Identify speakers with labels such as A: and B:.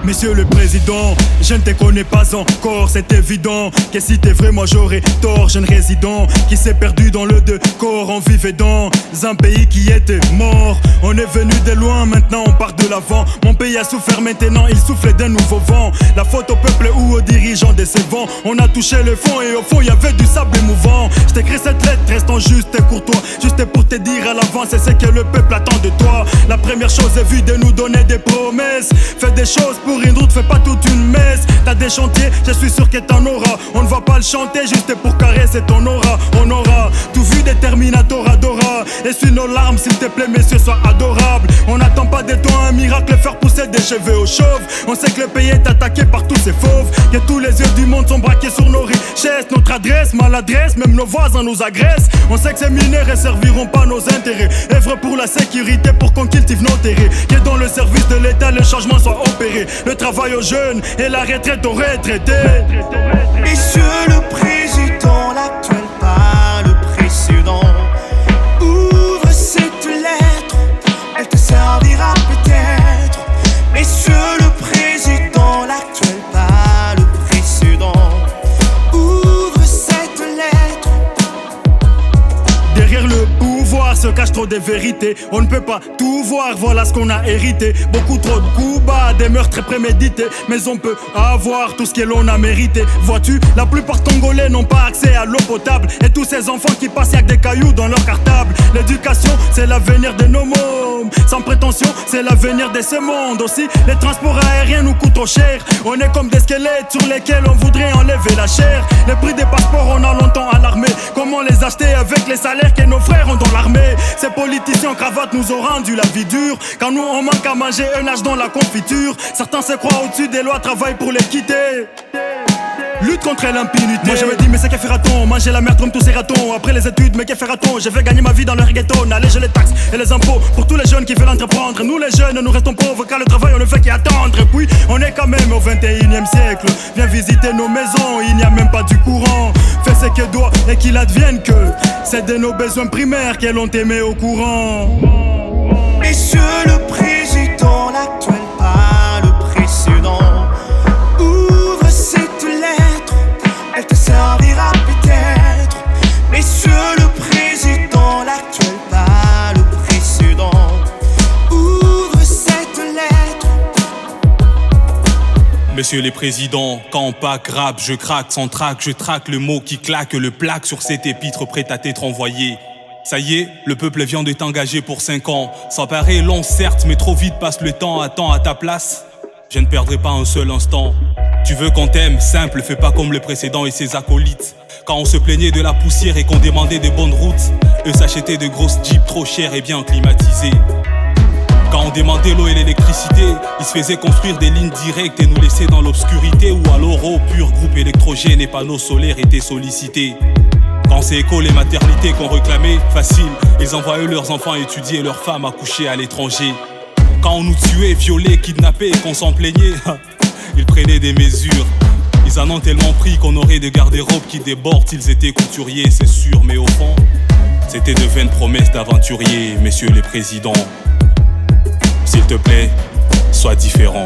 A: Monsieur le Président, je ne te connais pas encore, c'est évident que si t'es vrai, moi j'aurais tort. Jeune résident qui s'est perdu dans le décor. On vivait dans un pays qui était mort. On est venu de loin, maintenant on part de l'avant. Mon pays a souffert, maintenant il souffle d'un nouveau vent. La faute au peuple ou aux dirigeants décevants. On a touché le fond et au fond il y avait du sable émouvant. Je t'écris cette lettre restant juste et courtois, juste pour te dire à l'avance c'est ce que le peuple attend de toi. La première chose est vue de nous donner des promesses. Fais des choses pour une route, fais pas toute une messe. T'as des chantiers, je suis sûr que t'en auras. On ne va pas le chanter juste pour caresser ton aura. On aura tout vu des Terminator Adora. Essuie nos larmes s'il te plaît messieurs, sois adorable. On n'attend pas de toi un miracle, faire pousser des cheveux aux chauves. On sait que le pays est attaqué par tous ces fauves, que tous les yeux du monde sont braqués sur nos richesses. Notre adresse, maladresse, même nos voisins nous agressent. On sait que ces mineurs ne serviront pas nos intérêts. Œuvre pour la sécurité, pour qu'on cultive nos terres. Que dans le service de l'État le changement soit opéré. Le travail aux jeunes et la retraite aux retraités.
B: Monsieur le Président, l'actuel pas le précédent. Ouvre cette lettre, elle te servira peut-être. Monsieur le Président, l'actuel pas le précédent. Ouvre cette lettre.
A: Derrière le pouvoir se cache trop de vérités. On ne peut pas tout voir, voilà ce qu'on a hérité. Beaucoup trop de coups bas, des meurtres très prémédités. Mais on peut avoir tout ce que l'on a mérité. Vois-tu, la plupart Congolais n'ont pas accès à l'eau potable. Et tous ces enfants qui passent avec des cailloux dans leur cartable. L'éducation, c'est l'avenir de nos mômes. Sans prétention, c'est l'avenir de ce monde aussi. Les transports aériens nous coûtent trop cher. On est comme des squelettes sur lesquels on voudrait enlever la chair. Les prix des passeports, on a longtemps alarmé. Comment les acheter avec les salaires que nos frères ont dans l'armée? Ces politiciens en cravate nous ont rendu la vie dure. Quand nous on manque à manger, eux nagent dans la confiture. Certains se croient au-dessus des lois, travaillent pour les quitter. Lutte contre l'impunité. Moi je me dis mais c'est que fera-t-on? Manger la merde comme tous ces ratons. Après les études mais que fera-t-on? Je vais gagner ma vie dans le reggaeton. Alléger les taxes et les impôts pour tous les jeunes qui veulent entreprendre. Nous les jeunes nous restons pauvres car le travail on ne fait qu'attendre. Et puis on est quand même au 21e siècle. Viens visiter nos maisons, il n'y a même pas du courant. Fais ce que doit et qu'il advienne que c'est de nos besoins primaires qu'elles ont aimé au courant.
B: Monsieur le Président, l'actuel pas le précédent. Ouvre cette lettre, elle te servira peut-être. Monsieur le Président, l'actuel pas le précédent. Ouvre cette lettre.
C: Monsieur les présidents, quand on pack rap, je craque sans trac, je traque le mot qui claque, le plaque sur cette épître prête à t'être envoyé. Ça y est, le peuple vient de t'engager pour 5 ans. Ça paraît long certes, mais trop vite passe le temps. Attends à ta place, je ne perdrai pas un seul instant. Tu veux qu'on t'aime, simple, fais pas comme le précédent et ses acolytes. Quand on se plaignait de la poussière et qu'on demandait des bonnes routes, eux s'achetaient de grosses jeeps trop chères et bien climatisées. Quand on demandait l'eau et l'électricité, ils se faisaient construire des lignes directes et nous laissaient dans l'obscurité. Ou alors au pur groupe électrogène et panneaux solaires étaient sollicités. Quand c'est école et maternité qu'on réclamait, facile, ils envoyaient leurs enfants étudier et leurs femmes accoucher à l'étranger. Quand on nous tuait, violait, kidnappait et qu'on s'en plaignait, ils prenaient des mesures. Ils en ont tellement pris qu'on aurait des garde-robes qui débordent s'ils étaient couturiers, c'est sûr. Mais au fond, c'était de vaines promesses d'aventuriers, messieurs les présidents. S'il te plaît, sois différent.